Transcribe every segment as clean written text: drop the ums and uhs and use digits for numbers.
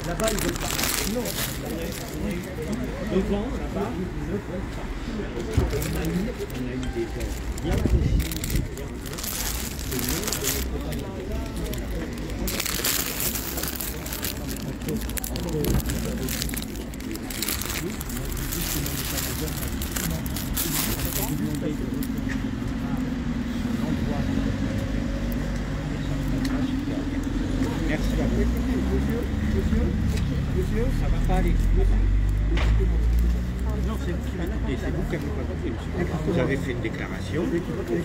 Là-bas, ils veulent pas. Non. Devant, là-bas, ils veulent pas. On a eu des gens bien précis. Merci à vous. Monsieur, ça va pas aller. Non, c'est vous qui m'écoutez, c'est vous qui avez pas compris, monsieur. Vous avez fait une déclaration.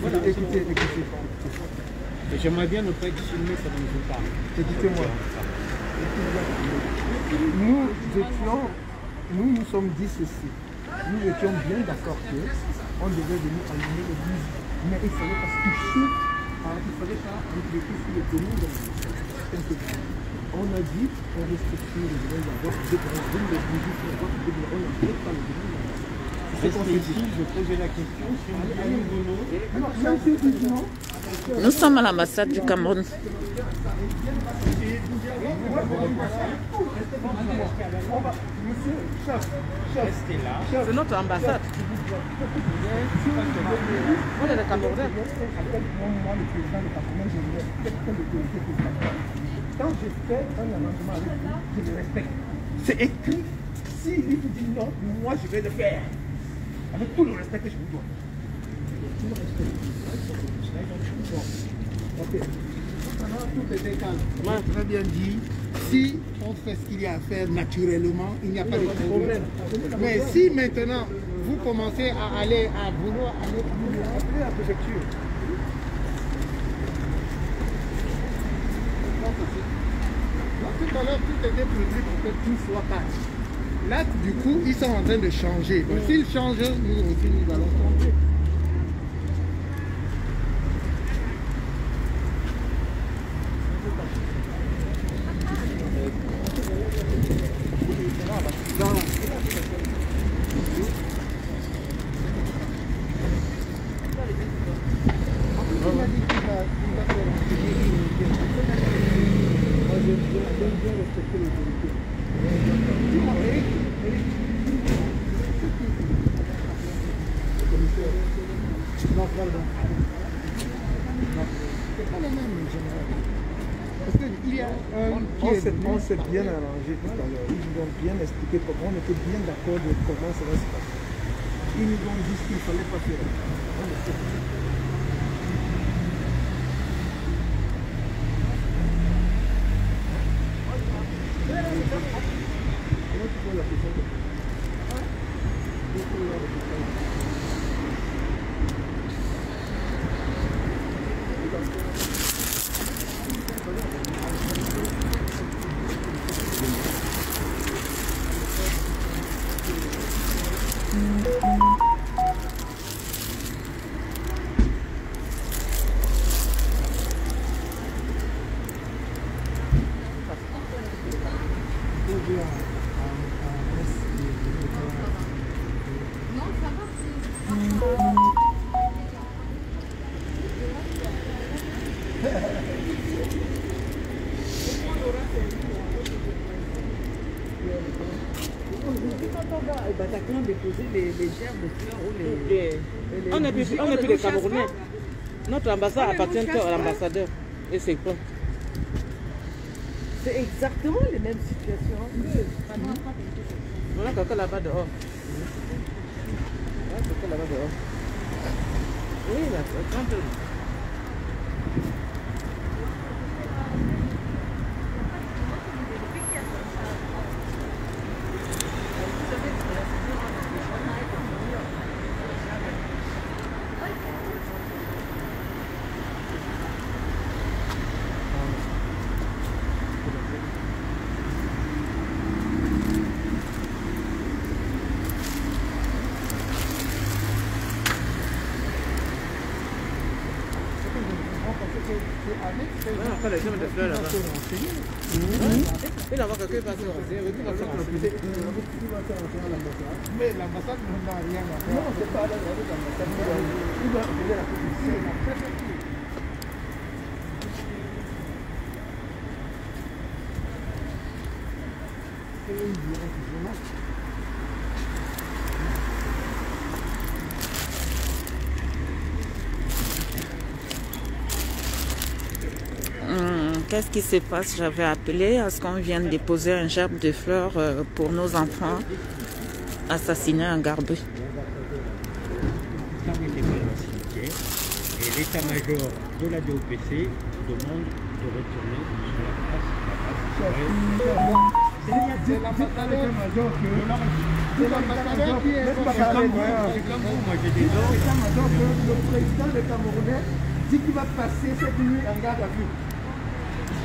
Voilà. Écoutez. Et j'aimerais bien ne pas être filmé pendant que je vous parle. Écoutez-moi. Nous sommes dit ceci. Nous étions bien d'accord qu'on devait venir aligner l'église. Mais il ne fallait pas se toucher, il ne fallait pas refléter sur le domaine de la. On a dit qu'on respecte le domaine de la voie, on donne l'église sur la voie, on n'empêche pas le domaine de la voie. C'est qu'on s'est dit, je posais la question sur le non. Nous sommes à l'ambassade du Cameroun. Monsieur, chef, restez là. C'est notre ambassade. On est des Camerounais. Moi, le président du Cameroun, je respecte l'autorité présidentielle. Quand je fais un amendement avec vous, je le respecte. C'est écrit. S'il vous dit non, moi je vais le faire. Avec tout le respect que je vous dois. Ok. Tout était calme. Très bien dit. Si on fait ce qu'il y a à faire naturellement, il n'y a pas de problème. Mais si maintenant vous commencez à aller à vouloir aller appeler la préfecture. Tout à l'heure, tout était prévu pour que tout soit calme. Là, du coup, ils sont en train de changer. Donc, s'ils changent, nous aussi, nous allons changer. On s'est bien arrangé tout à l'heure. Ils nous ont bien expliqué comment on était bien d'accord de comment ça va se passer. Ils nous ont dit ce qu'il ne fallait pas faire. On n'est plus des Camerounais. Notre ambassade appartient à l'ambassadeur. Et c'est quoi? C'est exactement les mêmes situations. On a quelqu'un là-bas dehors. On a quelqu'un là-bas dehors. Oui, là, quand les chemins de fleurs là-bas. Il va quelqu'un qui va se renseigner. Mais l'ambassade n'a rien à faire. Non, c'est pas l'ambassade. Il doit appeler la préfecture. Qu'est-ce qui se passe? J'avais appelé à ce qu'on vienne déposer un gerbe de fleurs pour nos enfants assassinés en Garbeux. Et l'état-major de la DOPC demande de retourner sur la place. C'est l'ambassadeur qui est comme vous, moi j'ai des ordres. Le président de Camerounais dit qu'il va passer cette nuit en garde à vue.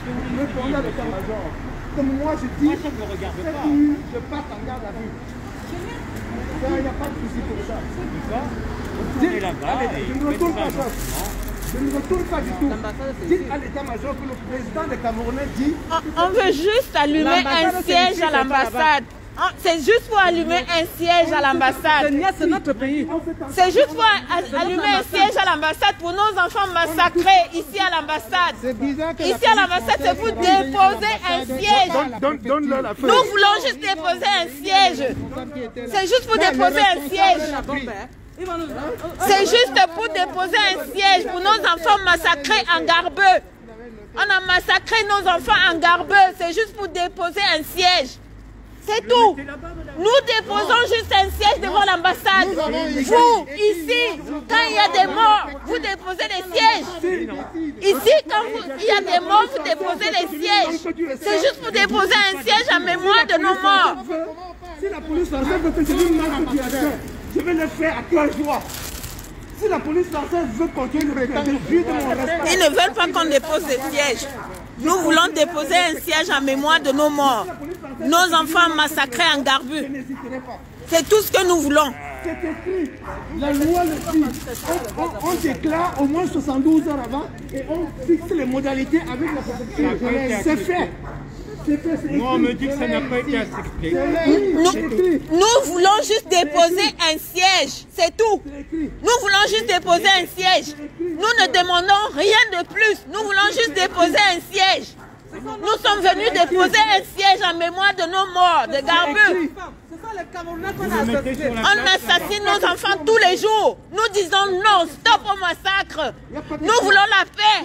Le commandant de l'état-major. Comme moi je dis, cette nuit je passe en garde à vue. Il n'y a pas de souci pour ça. Je ne retourne pas ça. Je ne retourne pas du tout. Dites à l'état-major que le président des Camerounais dit... On veut juste allumer un siège à l'ambassade. C'est juste pour allumer un siège à l'ambassade. C'est notre pays. C'est juste pour allumer un siège à l'ambassade pour nos enfants massacrés ici à l'ambassade. Ici à l'ambassade, c'est pour déposer un siège. Donne-leur la feuille. Nous voulons juste déposer un siège. C'est juste pour déposer un siège. C'est juste pour déposer un siège pour nos enfants massacrés en Garbeux. On a massacré nos enfants en Garbeux. C'est juste pour déposer un siège. C'est tout. Nous déposons juste un siège devant l'ambassade. Vous, ici, quand il y a des morts, vous déposez des sièges. Ici, quand il y a des morts, vous déposez des sièges. C'est juste pour déposer un siège en mémoire de nos morts. Si la police française veut que je lui marque je vais le faire à cœur joie. Si la police française veut continuer le de mon respect... Ils ne veulent pas qu'on dépose des sièges. Nous voulons déposer un siège en mémoire de nos morts. Nos enfants massacrés en Garbeux. C'est tout ce que nous voulons. C'est écrit. La loi le dit. On déclare au moins 72 heures avant et on fixe les modalités avec la préfecture. C'est fait. Moi, on me dit que ça n'a pas été accepté. Nous voulons juste déposer un siège, c'est tout. Nous voulons juste déposer un siège. Nous ne demandons rien de plus. Nous voulons juste déposer un siège. Nous sommes venus déposer un siège en mémoire de nos morts, de Garbeux. On assassine nos enfants tous les jours. Nous disons non, stop au massacre. Nous voulons la paix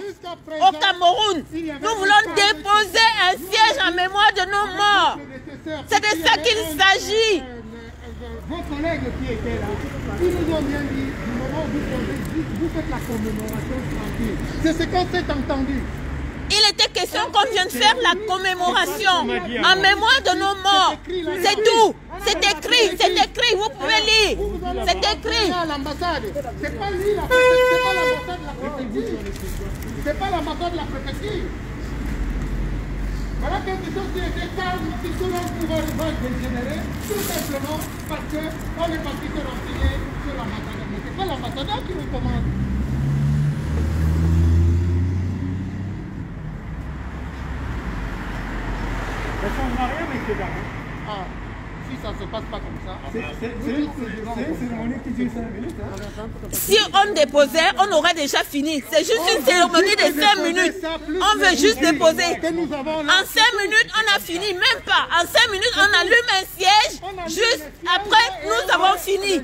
au Cameroun. Nous voulons déposer un siège en mémoire de nos morts. C'est de ça qu'il s'agit. Vos collègues qui étaient là, ils nous ont bien dit, du moment où vous faites la commémoration tranquille. C'est ce qu'on s'est entendu. Il était question qu'on vienne faire la commémoration en mémoire de nos morts. C'est tout. C'est écrit, vous pouvez lire. C'est écrit. C'est pas lui, c'est pas l'ambassade de la préfecture. C'est pas l'ambassade de la préfecture. Voilà quelque chose qui était calme, qui selon le pouvoir va dégénérer, tout simplement parce qu'on est parti se renseigner sur l'ambassadeur. Mais c'est pas l'ambassadeur qui nous commande. Ça ne changera rien, monsieur Darmon. Ah, si ça ne se passe pas comme ça. C'est une cérémonie qui dure 5 minutes. Si on déposait, on aurait déjà fini. C'est juste une cérémonie de 5 minutes. On veut juste déposer. En 5 minutes, on a fini. Même pas. En 5 minutes, on allume un siège. Juste après, nous avons fini.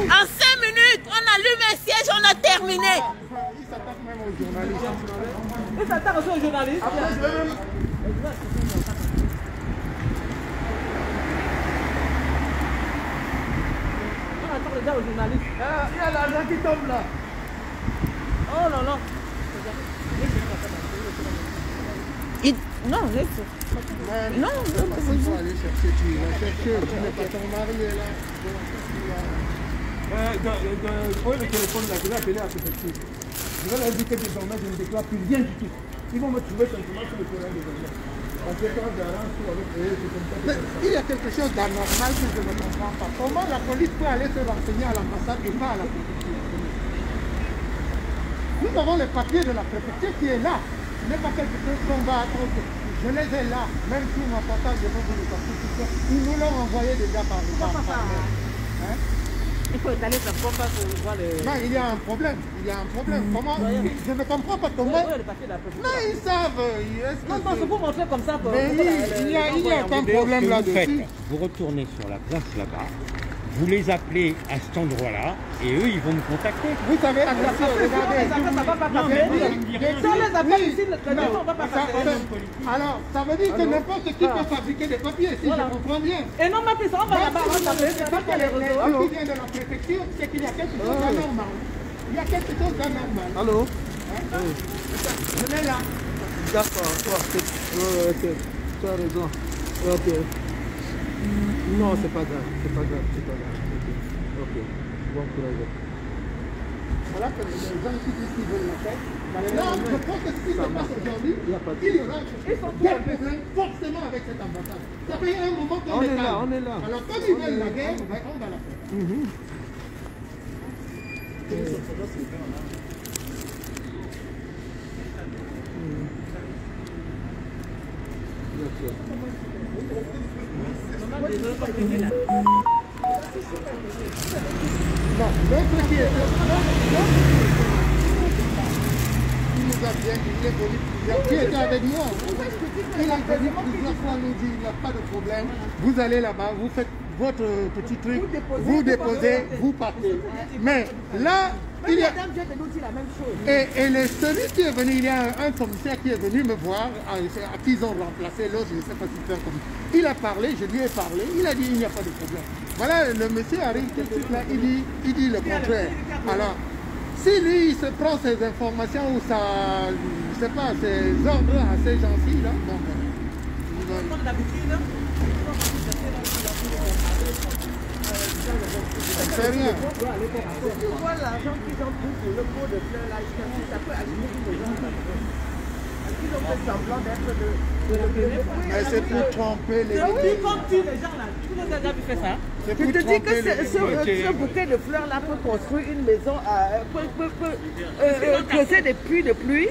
En 5 minutes, on allume un siège, on a terminé. Il s'attaque même aux journalistes. Il s'attaque aussi aux journalistes. On attend déjà aux journalistes. Il y a l'argent qui tombe là. Oh là là. Non, laisse. Non, Il faut aller chercher, tu vas chercher. Tu n'es pas ton mari est là. Oui, le téléphone là, je vais appeler à la préfecture. Je vais leur dire que désormais je ne déclare plus rien du tout. Ils vont me trouver simplement sur le terrain de désormais. Parce que quand j'arrange tout avec eux, c'est comme ça. Mais il y a quelque chose d'anormal que je ne comprends pas. Comment la police peut aller se renseigner à l'ambassade et pas à la préfecture? Nous avons les papiers de la préfecture qui est là. Ce n'est pas quelque chose qu'on va attendre. Je les ai là, même si mon portable de vous les papiers, ils nous l'ont envoyé déjà par mail. Hein? Il faut étaler sa pompe pour voir les... Non, il y a un problème. Il y a un problème. Comment? Je ne comprends pas comment. Non, ils savent. Non, c'est pour montrer comme ça. Mais il y a un problème là-dessus. Vous retournez sur la place là-bas, vous les appelez à cet endroit-là, et eux, ils vont nous contacter. Vous savez, regardez. Ça va pas passer. Si on les appelle ici, le téléphone ne va pas passer. Alors, ça veut dire que n'importe qui peut fabriquer des papiers, si je comprends bien. Et non, mais on va là-bas, on va s'appeler. C'est pas qu'il y a les réseaux. Ce qui vient de la préfecture, c'est qu'il y a quelque chose d'anormal. Il y a quelque chose d'anormal. Allô? Je mets là. D'accord. Ok. Tu as raison. Ok. Non, c'est pas grave. Ok. Bon courage. Voilà que les gens qui disent qu'ils veulent la fête. Maintenant, je pense que ce qui se passe aujourd'hui, il y aura des problèmes forcément avec cette ambassade. Ça fait un moment qu'on est là. On est là. Alors, quand ils veulent la guerre, on va la faire. Non, l'autre qui est il nous a bien dit, il est venu plusieurs, qui était avec moi. Il a venu plusieurs fois nous dit, il n'y a pas de problème. Vous allez là-bas, vous faites votre petit truc, vous déposez, vous partez. Mais là, il y a... Et celui qui est venu, il y a un commissaire qui est venu me voir, à qui ils ont remplacé l'autre, je ne sais pas si c'est comme... Il a parlé, je lui ai parlé, il a dit il n'y a pas de problème. Voilà, le monsieur arrive tout de suite là, il dit le contraire. Alors, si lui, il se prend ses informations ou sa, je sais pas, ses ordres à ces gens-ci là, bon, c'est rien. Tu vois l'argent qu'ils ont pris pour le pot de fleurs là, ça peut allumer les gens. Ils ont fait semblant d'être de Mais c'est pour tromper les gens. Oui, comme tu les gens là, tu les as déjà vu faire ça. Je te dis que ce bouquet de fleurs là peut construire une maison, peut creuser des puits de pluie,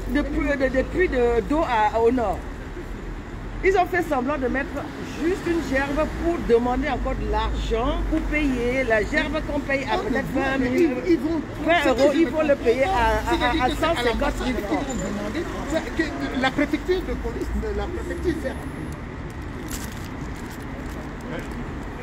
des puits d'eau au nord. Ils ont fait semblant de mettre juste une gerbe pour demander encore de l'argent pour payer. La gerbe qu'on paye à peut-être 20 euros, ils vont le payer à 150 000 francs. La préfecture de police, la préfecture fait.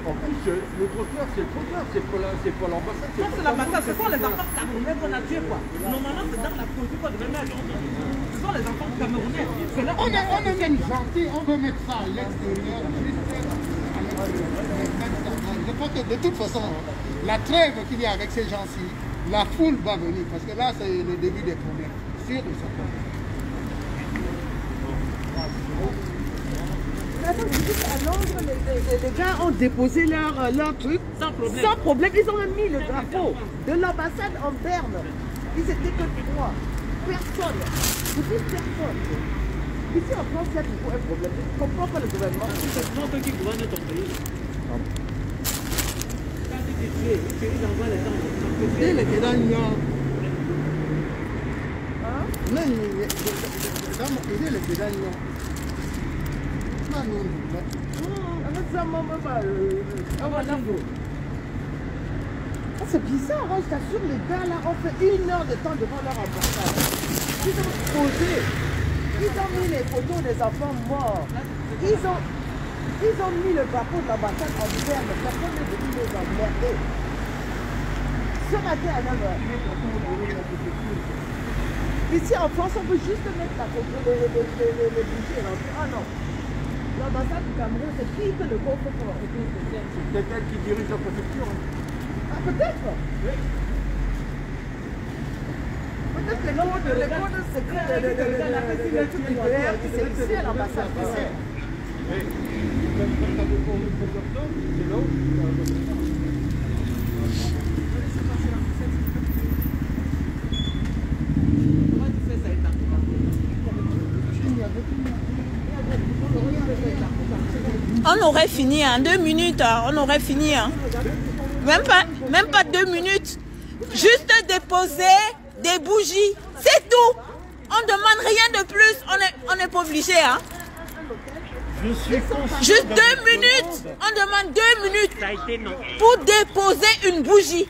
En plus, le trottoir, c'est le trottoir, c'est pas l'ambassade. C'est l'ambassade, ce sont les enfants camerounais qu'on a tués quoi. Normalement, c'est dans la politique qu'on devait mettre. Ce sont les enfants camerounais. On est même gentil, on veut mettre ça à l'extérieur, juste à l'extérieur. Je pense que de toute façon, la trêve qu'il y a avec ces gens-ci, la foule va venir, parce que là, c'est le début des problèmes. Sûr et certain. À Londres, les gars ont déposé leur truc sans problème. Ils ont même mis le drapeau de l'ambassade en berne. Ils étaient que 3. Personne. C'était personne. Ici en France, il y a toujours un problème. Je ne comprends pas le gouvernement. C'est toi qui gouverne ton pays. Quand tu es tué, ils envoient les gens. Il est dans le nord. Non, il est dans le nord. C'est bizarre, hein, je t'assure, les gars là ont fait 1 heure de temps devant leur ambassade. Ils ont posé, ils ont mis les photos des enfants morts. Ils ont mis le drapeau de l'ambassade en berne. Personne n'est venu les emmerder. Ce matin à 9h. Ici en France, on veut juste mettre la photo, les bougies et rentrer. Ah non. L'ambassade du Cameroun, c'est qui que le gros fait pour la photo spéciale? C'est elle qui dirige la préfecture. Ah, peut-être. Oui. Peut-être que le code secret de tout nucléaire, c'est ici à l'ambassade. Oui. Comme ça veut pour le président, c'est là où. On aurait fini en 2 minutes, on aurait fini. Même pas 2 minutes. Juste déposer des bougies, c'est tout. On ne demande rien de plus, on n'est pas obligé. Hein. Je suis conscient. Juste 2 minutes. On demande 2 minutes Ça a été non. pour déposer une bougie.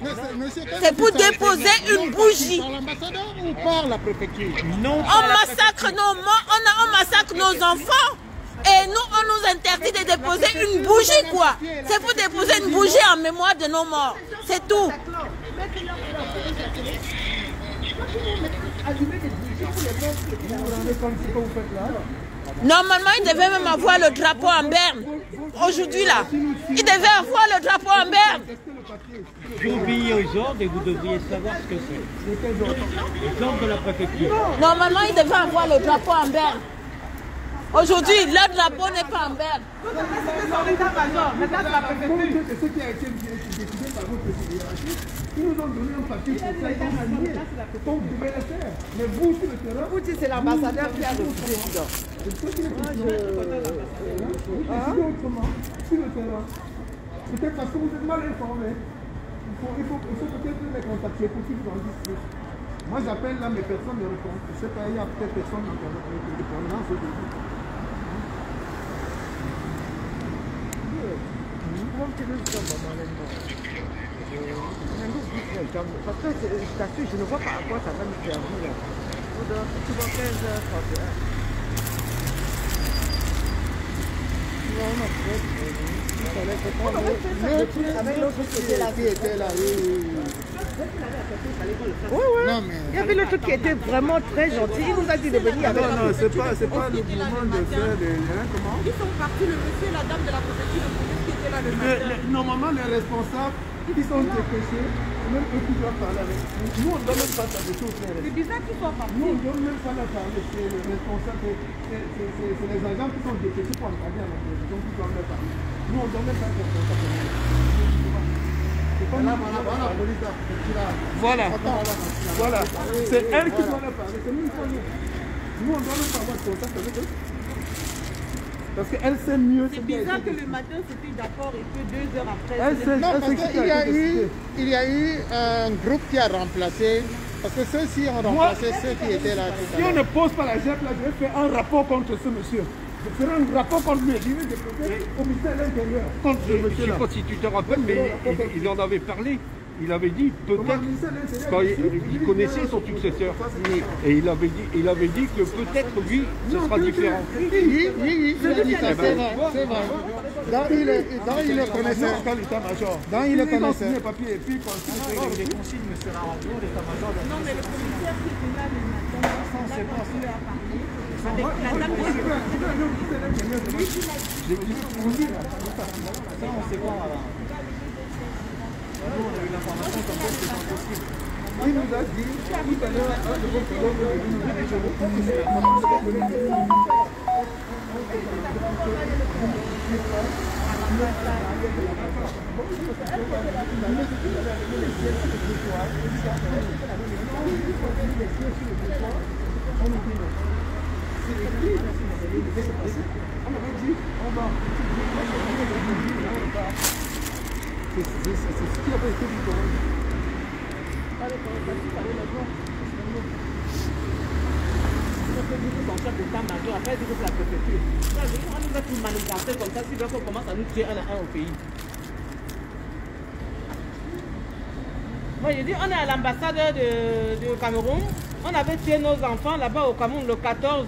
C'est pour déposer une bougie. Par l'ambassadeur ou par la préfecture? Non. On massacre nos morts, on massacre nos enfants. Et nous, on nous interdit de déposer une bougie, quoi. C'est pour déposer une bougie en mémoire de nos morts. C'est tout. Normalement, il devait même avoir le drapeau en berne. Aujourd'hui, là, il devait avoir le drapeau en berne. J'ai obéi aux ordres et vous devriez savoir ce que c'est. Les ordres de la préfecture. Normalement, il devait avoir le drapeau en berne. Aujourd'hui, le drapeau n'est pas en berne. Ce qui a été décidé par votre fédération, ils nous ont donné un papier pour ça, ils ont signé. Donc vous devez le faire. Mais vous, sur le terrain, Vous dites c'est l'ambassadeur qui a le président. c'est ce qui est décidé. Décidez autrement, sur le terrain. Peut-être parce que vous êtes mal informés. Il faut peut-être les contacter pour qu'ils vous en disent plus. Moi j'appelle là, mes personnes ne répondent. Je ne sais pas, il y a peut-être personne qui ne répond au début. Parce que je t'assure, je ne vois pas à quoi ça va nous servir. Tu vois 15h31. Avec l'autre qui était là. Non, mais... Il y avait l'autre qui était vraiment très gentil. Il nous a dit de venir avec Non, c'est pas le moment de faire des... Comment? Ils sont partis, le monsieur et la dame de la préfecture, le police qui était là le matin. Normalement, les responsables, ils sont dépêchés, même eux qui doivent parler avec nous. Nous, on ne doit même pas s'adresser aux frères. C'est bizarre qu'ils soient partis. Nous, on ne doit même pas leur parler. C'est le responsable, c'est les agents qui sont dépêchés pour encadrer à la préfecture qui doivent leur parler. Nous, on ne doit même pas être responsable. Voilà, voilà. C'est elle qui doit leur parler. C'est nous qui doit leur parler. Nous, on doit même pas avoir de contact avec eux. Parce qu'elle sait mieux. C'est bizarre que le matin c'était d'accord et que 2 heures après. Elle sait, Non, parce elle sait qu'il y a eu un groupe qui a remplacé, parce que ceux-ci ont remplacé ceux qui étaient là tout à Si on l'heure. ne pose pas la gerte, là, je vais faire un rapport contre ce monsieur. Je ferai un rapport contre lui. Je vais déposer au ministère de l'Intérieur contre ce Je ne sais monsieur-là. pas si tu te rappelles, mais il en avait parlé. Il avait dit peut-être, quand il connaissait son successeur, et il avait dit que peut-être lui, ce sera différent. Oui, il a dit ça, c'est vrai, c'est vrai. Donc il le connaissait. Donc il le connaissait. Les papiers et puis quand Non, mais le commissaire qui était là le matin, il lui a parlé. Avec la dame de il nous a dit tout à l'heure, un de vos c'est ce qui avait été dit. Après, c'est la préfecture. On nous a tout manifesté comme ça, si on commence à nous tuer un à un au pays. Moi, j'ai dit, on est à l'ambassade du Cameroun. On avait tué nos enfants là-bas au Cameroun le 14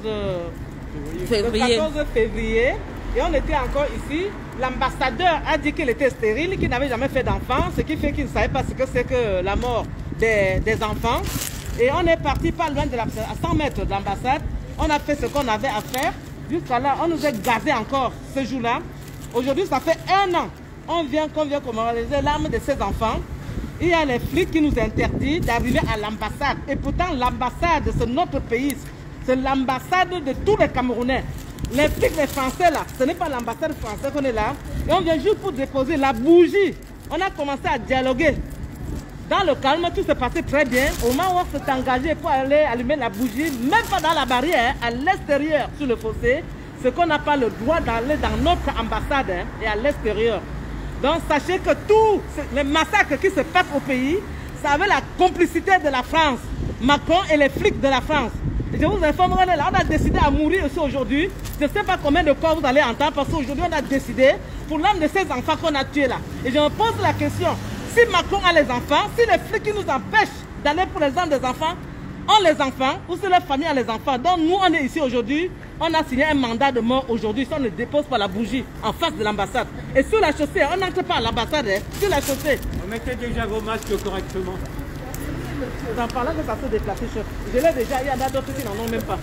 février. Et on était encore ici. L'ambassadeur a dit qu'il était stérile, qu'il n'avait jamais fait d'enfant, ce qui fait qu'il ne savait pas ce que c'est que la mort des enfants. Et on est parti pas loin de à 100 mètres de l'ambassade. On a fait ce qu'on avait à faire. Jusqu'à là, on nous a gazé encore ce jour-là. Aujourd'hui, ça fait 1 an. On vient commémorer l'arme de ces enfants. Il y a les flics qui nous interdisent d'arriver à l'ambassade. Et pourtant, l'ambassade, c'est notre pays. C'est l'ambassade de tous les Camerounais. Les flics, les Français là, ce n'est pas l'ambassade française qu'on est là. Et on vient juste pour déposer la bougie. On a commencé à dialoguer. Dans le calme, tout s'est passé très bien. Au moment où on s'est engagé pour aller allumer la bougie, même pas dans la barrière, à l'extérieur, sur le fossé, c'est qu'on n'a pas le droit d'aller dans notre ambassade et à l'extérieur. Donc sachez que tous les massacres qui se passent au pays, ça avait la complicité de la France, Macron et les flics de la France. Je vous informe, on est là, on a décidé à mourir aussi aujourd'hui. Je ne sais pas combien de corps vous allez entendre parce qu'aujourd'hui on a décidé pour l'âme de ces enfants qu'on a tués là. Et je me pose la question, si Macron a les enfants, si les flics qui nous empêchent d'aller pour les âmes des enfants ont les enfants, ou si leur famille a les enfants, donc nous on est ici aujourd'hui, on a signé un mandat de mort aujourd'hui si on ne dépose pas la bougie en face de l'ambassade. Et sur la chaussée, on n'entre pas à l'ambassade, hein, sur la chaussée. Mettez déjà vos masques correctement. C'est en parlant que ça se déplace, chef. Je l'ai déjà, il y en a d'autres qui n'en ont même pas.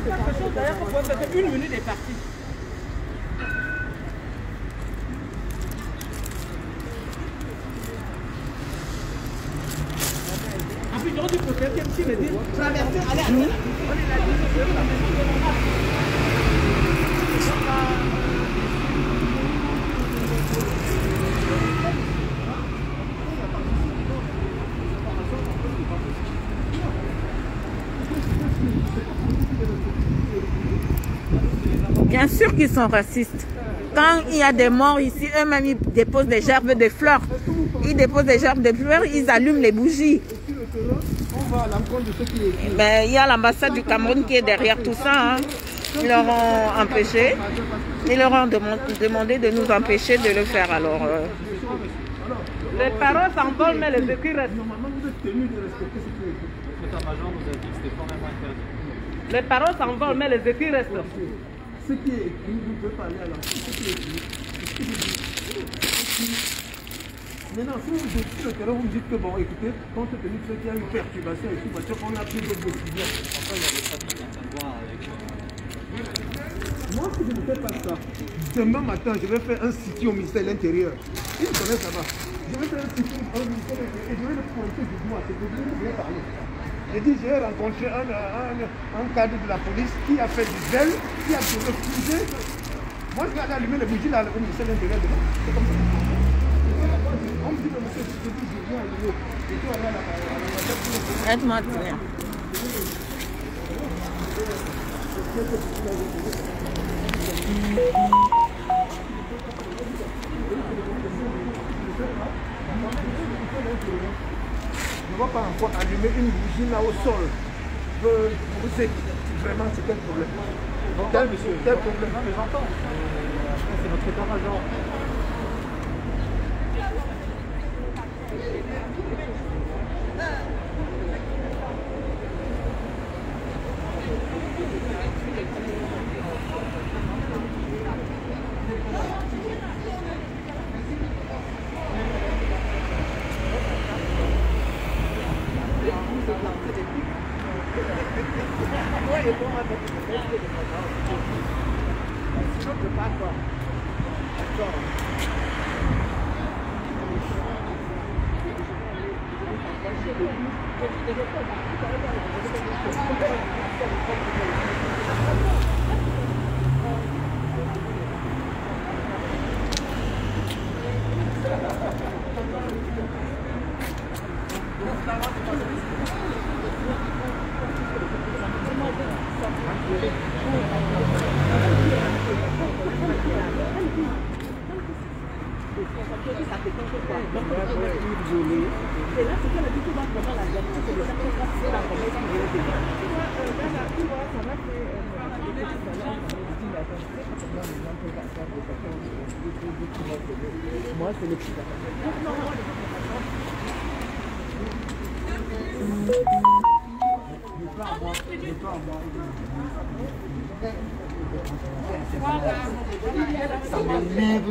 C'est quelque chose d'ailleurs qu'on pouvait faire, une minute est partie. En plus, j'aurais dû préférer qu'un petit me dit traverser, allez, allez. Bien sûr qu'ils sont racistes. Quand il y a des morts ici, eux-mêmes ils déposent des gerbes de fleurs. Ils déposent des gerbes de fleurs, ils allument les bougies. Ben, il y a l'ambassade du Cameroun qui est derrière tout ça. Hein. Ils leur ont empêché. Ils leur ont demandé de nous empêcher de le faire. Alors, les paroles s'envolent, mais les écrits restent. Les paroles s'envolent, mais les écrits restent. Ce qui est écrit, vous pouvez parler à l'enfant. Ce qui est écrit. Maintenant, si vous êtes sur le terrain, vous me dites que bon, écoutez, compte tenu de ce qu'il y a une perturbation ici, parce qu'on a pris d'autres décisions. Enfin, il y a des familles qui ont à voir avec. Moi, si je ne fais pas ça, demain matin, je vais faire un sitio au ministère de l'Intérieur. Ils me connaissent là-bas. Je vais faire un sitio au ministère de l'Intérieur et je vais le pointer du doigt. C'est que je vais bien parler. J'ai dit, j'ai rencontré un cadre de la police qui a fait du zèle, qui a refusé. Moi, je vais aller allumer les bougies là, au ministère de l'Intérieur. C'est comme ça. On me dit, monsieur, je dis, je viens allumer. Je dois aller à la aide-moi à tenir. Je ne vais pas encore allumer une bougie là au sol. Vous savez vraiment c'est quel problème? Quel monsieur? Quel problème? Non mais j'entends. C'est notre état-major. Moi, c'est le petit. Ça m'énerve.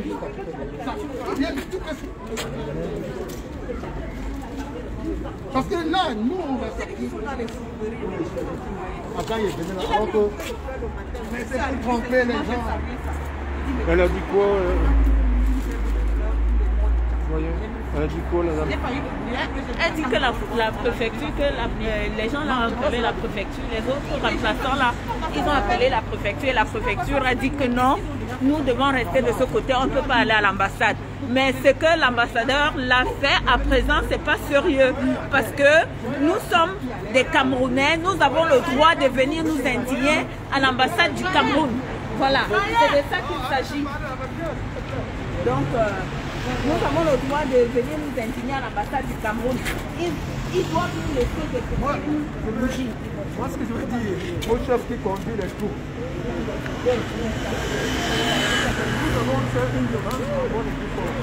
Parce que là, nous, on va sortir. Attends, il est venu là. Mais c'est pour tromper les gens. Elle a dit quoi voyons. Elle a dit quoi, la dame? Elle dit que la préfecture, que les gens là ont appelé la préfecture, les autres remplaçants là, ils ont appelé la préfecture et la préfecture a dit que non, nous devons rester de ce côté, on ne peut pas aller à l'ambassade. Mais ce que l'ambassadeur l'a fait à présent, c'est pas sérieux parce que nous sommes des Camerounais, nous avons le droit de venir nous indigner à l'ambassade du Cameroun. Voilà, c'est de ça qu'il s'agit. Donc, Nous avons le droit de venir nous indigner à l'ambassade du Cameroun. Ils doivent nous laisser des bougies. Moi, ce que je veux dire au chef qui conduit les troupes, nous avons fait une demande en bonne et due forme.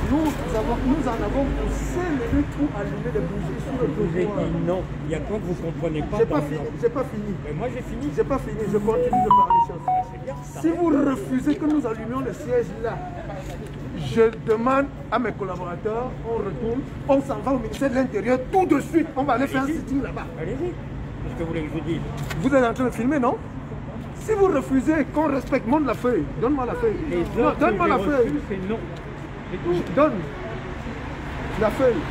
Nous en avons pour 5 minutes pour allumer les bougies sur le trottoir. Non, il y a quoi que vous ne comprenez pas. J'ai pas fini. Mais moi j'ai fini. J'ai pas fini, je continue de parler, chef. C'est bien, ça. Si vous refusez que nous allumions le siège là, je demande à mes collaborateurs, on retourne, on s'en va au ministère de l'Intérieur tout de suite. On va aller faire un sitting là-bas. Allez-y. Qu'est-ce que vous voulez que je vous dise? Vous êtes en train de filmer, non? Si vous refusez qu'on respecte, montre la feuille. Donne-moi la feuille. Non, donne-moi la feuille. C'est non. Donne la feuille.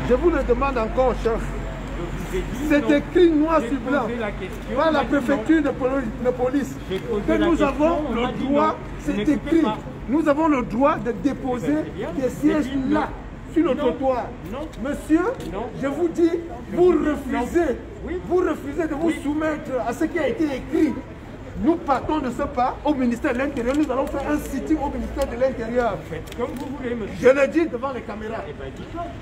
Je vous le demande encore, chef. C'est écrit noir sur blanc par la préfecture de police que nous avons le droit, c'est écrit, nous avons le droit de déposer des sièges là, sur le trottoir. Monsieur, je vous dis, vous refusez de vous soumettre à ce qui a été écrit. Nous partons de ce pas au ministère de l'Intérieur. Nous allons faire un sitting au ministère de l'Intérieur. Faites comme vous voulez, monsieur. Je le dis devant les caméras.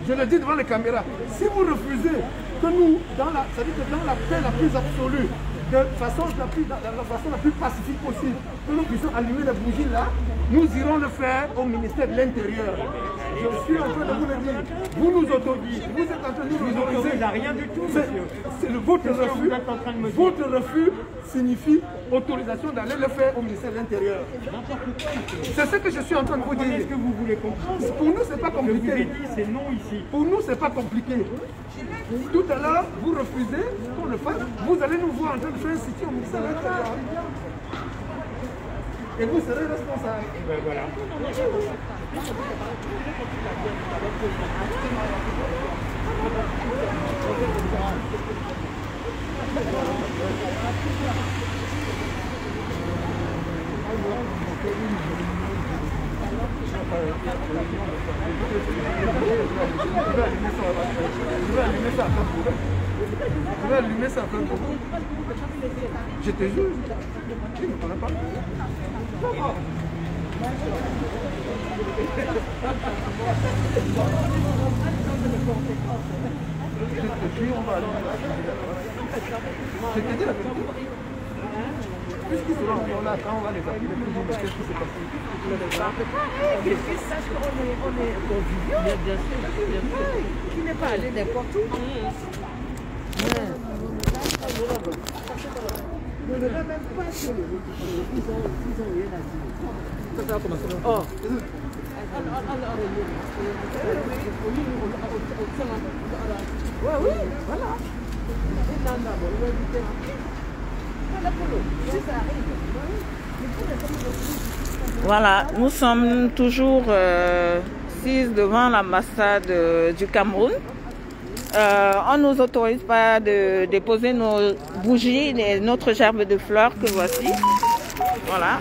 Je le dis devant les caméras. Si vous refusez que nous, c'est-à-dire que dans la paix la plus absolue, de façon la plus pacifique possible, que nous puissions allumer les bougies là, nous irons le faire au ministère de l'Intérieur. Je suis en train de vous le dire. Vous nous autorisez. Vous êtes en train de nous autoriser. Rien du tout, monsieur. Votre refus signifie autorisation d'aller le faire au ministère de l'Intérieur. C'est ce que je suis en train de vous dire. Est-ce que vous voulez comprendre? Pour nous, c'est pas compliqué. Je vous ai dit, c'est non ici. Pour nous, c'est pas compliqué. Tout à l'heure, vous refusez qu'on le fasse. Vous allez nous voir en train de faire un sitting au ministère de l'Intérieur. Et vous serez responsable. Ben voilà. Je vais allumer ça après pour vous. Je te jure. Tu ne parles pas. Je te jure, on va allumer ça. Je te dis la vérité. Puisqu'ils seront encore là, quand on va les appeler, qu'est-ce qui s'est passé? Qu'ils sachent qu'on est conviviaux. Bien sûr. Qui n'est pas allé n'importe où. Je ne veux même pas que ils ont rien à dire. Ça va commencer. Oh. Oui, voilà. Voilà, nous sommes toujours 6 devant l'ambassade du Cameroun. On ne nous autorise pas de déposer nos bougies et notre gerbe de fleurs que voici. Voilà,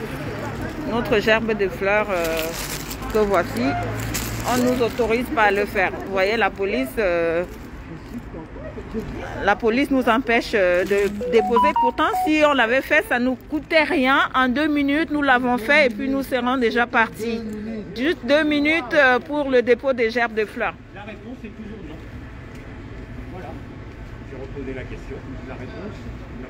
notre gerbe de fleurs que voici. On ne nous autorise pas à le faire. Vous voyez, la police nous empêche de déposer. Pourtant, si on l'avait fait, ça ne nous coûtait rien. En 2 minutes, nous l'avons fait et puis nous serons déjà partis. Juste 2 minutes pour le dépôt des gerbes de fleurs. La réponse est toujours non. Voilà. J'ai reposé la question. La réponse, non.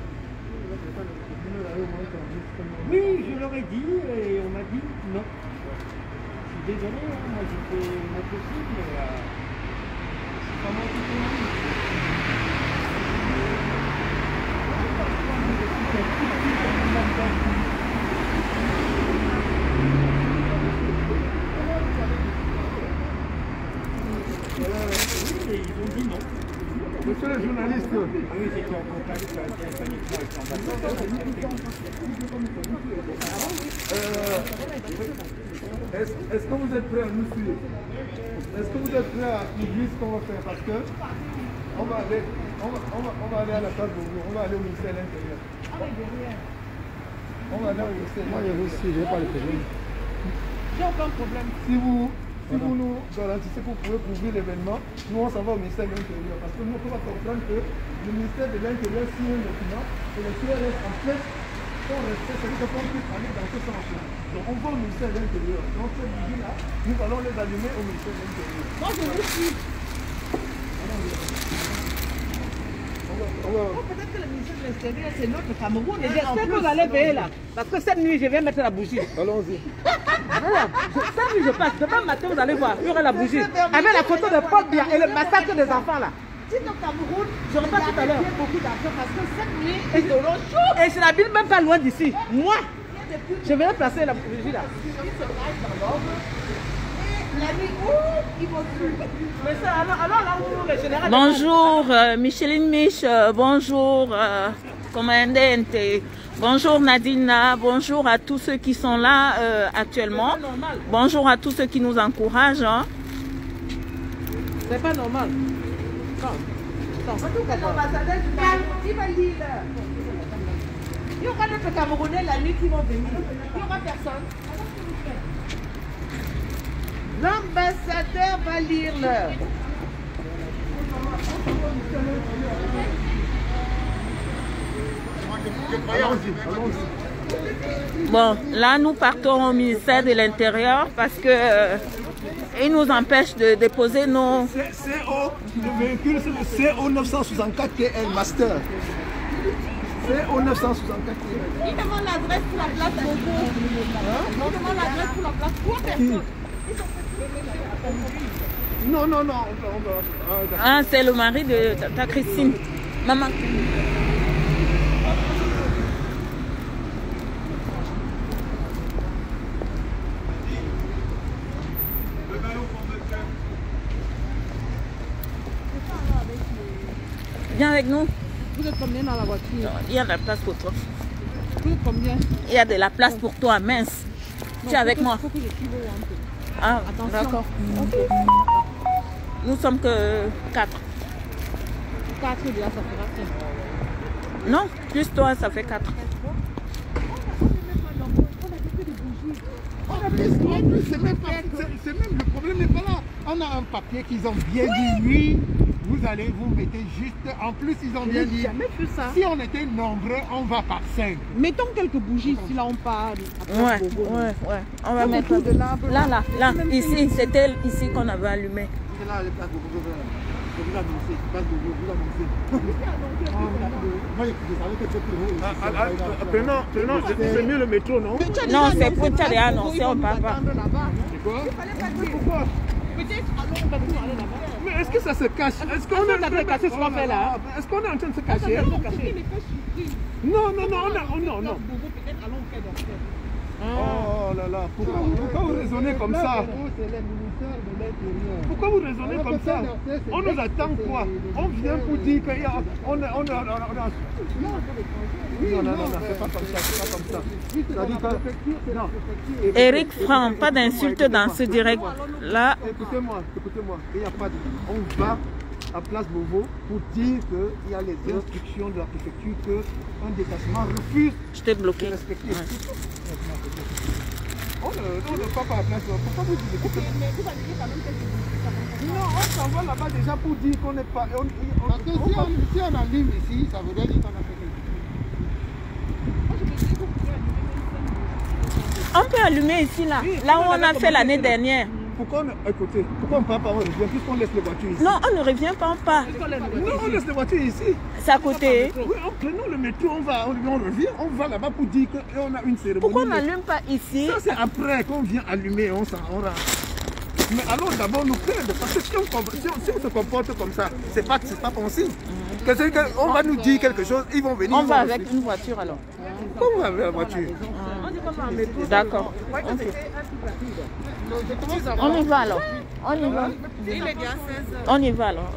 Oui, je leur ai dit et on m'a dit non. Je suis désolé, hein, moi j'ai fait mon possible, mais c'est pas moi qui fais. Ils ont dit non. Monsieur le journaliste. Ah oui, j'étais en contact téléphoniquement avec l'ambassadeur. Est-ce que vous êtes prêts à nous suivre? Est-ce que vous êtes prêts à nous dire ce qu'on va faire? Parce que on va aller à la table de vous, on va aller au ministère de l'Intérieur. On va aller au ministère de l'Intérieur. Moi, je vous suis, je n'ai pas de problème. J'ai aucun problème. Si vous nous garantissez que vous pouvez couvrir l'événement, nous on s'en va au ministère de l'Intérieur. Parce que nous, on va comprendre que le ministère de l'Intérieur signe un document et le CRS en fait pour rester, c'est-à-dire qu'on puisse aller dans ce sens-là. Donc on va au ministère de l'Intérieur. Donc ces bougies-là, nous allons les allumer au ministère de l'Intérieur. Moi, je vous suis. Peut-être que le ministère de l'Intérieur, c'est notre Cameroun. J'espère que vous allez veiller là. Parce que cette nuit, je vais mettre la bougie. Allons-y. Voilà. Cette nuit, je passe. Demain matin, vous allez voir. Il y aura la bougie. Avec la photo de Paul Biya et le massacre des enfants là. Si au Cameroun, Je repars tout à l'heure. beaucoup d'argent parce que cette nuit, ils auront chaud. Et je n'habite même pas loin d'ici. Moi, je vais placer la bougie là. La nuit, ils vont tuer. Mais ça, alors là où le général... Bonjour Micheline Mich, bonjour Commandante, bonjour Nadina, bonjour à tous ceux qui sont là actuellement. Bonjour à tous ceux qui nous encouragent. Hein. C'est pas normal. L'ambassadeur du Cameroun, il va lire. Il y aura d'autres Camerounais la nuit qui vont venir. Il n'y aura personne. L'ambassadeur va lire l'heure. Bon, là nous partons au ministère de l'Intérieur parce que ils nous empêchent de déposer nos... Le véhicule, c'est le CO 964 TL Master. CO 964 TL. Il demande l'adresse pour la place Bobo. On demande l'adresse pour la place pour personne. Non, non, non. Ah, c'est le mari de ta Christine. Maman. Viens avec nous. Vous êtes combien dans la voiture? Il y a de la place pour toi. Vous êtes combien? Il y a de la place pour toi, mince. Tu es avec moi? Il faut que je suive un peu. Ah, D'accord. Okay. Nous sommes que 4. 4 déjà, ça fera 5. Non, plus toi, ça fait 4. En plus, c'est même le problème n'est pas là. On a un papier qu'ils ont bien dit, oui, vous allez vous mettez juste. En plus, ils ont bien dit, jamais fait ça. si on était nombreux, on va par 5. Mettons quelques bougies si là on parle. Ouais. On va mettre là, ici, c'était ici qu'on avait allumé. C'est là, les places de Bobo. Vous annoncez, place de Bobo, vous annoncez. Moi, je savais que prenons, c'est mieux le métro, non? Non, c'est pour tu as annoncé, on ne parle pas. C'est quoi? Pourquoi? Mais est-ce que ça se cache? Est-ce qu'on est en train de cacher ce qu'on fait là? Est-ce qu'on est en train de se cacher? Non. Oh là là, pourquoi vous raisonnez comme ça? Pourquoi vous raisonnez comme ça? On nous attend quoi? On vient pour dire qu'il y a... Non, c'est pas comme ça, c'est pas comme ça. Non. Eric Franc, pas d'insulte dans ce direct là. Écoutez-moi, il n'y a pas de... On va à Place Beauvau pour dire qu'il y a les instructions de la préfecture qu'un détachement refuse Je t'ai bloqué. de respecter. On ne va pas à Place Beauvau. Pourquoi vous dites? Non, on s'en va là-bas déjà pour dire qu'on n'est pas... Parce que si on allume ici, ça veut dire qu'on a fait quelque chose. On peut allumer ici là, là où on a fait l'année dernière. Pourquoi on ne part pas, on revient, puisqu'on laisse les voitures ici? Non, on ne revient pas, on part. Non, on laisse les voitures ici. C'est à côté. Oui, prenons le métro, on revient, on va là-bas pour dire qu'on a une cérémonie. Pourquoi on n'allume pas ici? Ça, c'est après qu'on vient allumer, on rentre. Mais allons d'abord nous plaindre, parce que si on se comporte comme ça, c'est pas possible. On va nous dire quelque chose, ils vont venir. On va avec une voiture alors. Pourquoi on va avec la voiture? D'accord. On y va alors. On y va. On y va alors.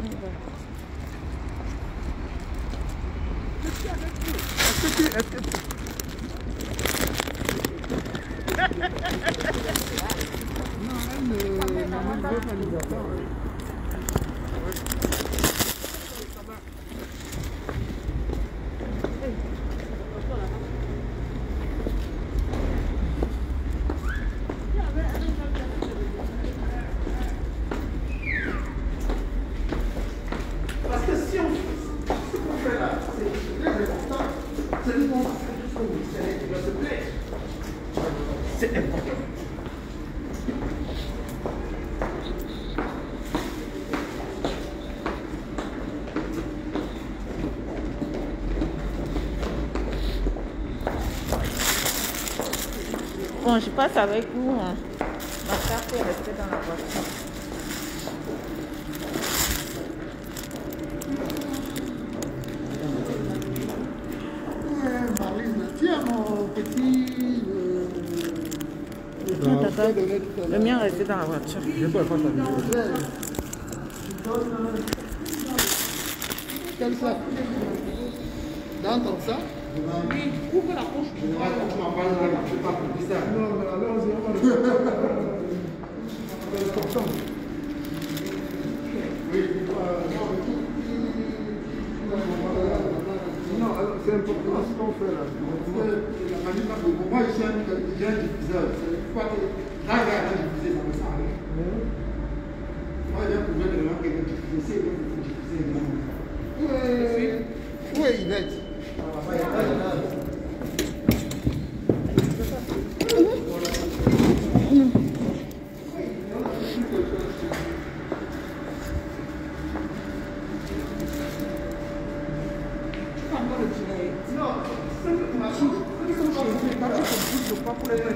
Parce que si on fait là, c'est très important, c'est nous on va faire tout ce que vous savez. C'est important. Bon, je passe avec vous. Hein. Ma carte est restée dans la voiture. Tiens, mon petit... Le mien est resté dans la voiture. Je peux pas faire quel sac? Dans ton sac? Oui, ouvre la poche. Non, mais alors, c'est important. Oui, non, c'est important ce qu'on fait là. Moi, je suis un diffuseur. C'est pas que là, il y a un diffusé dans le salon. Moi, j'ai un problème de langue qui est diffusé, c'est diffusé. Oui, il est. Non, c'est que tu m'as dit, ils sont chez eux, quand tu te bouges, je crois, pour les faire.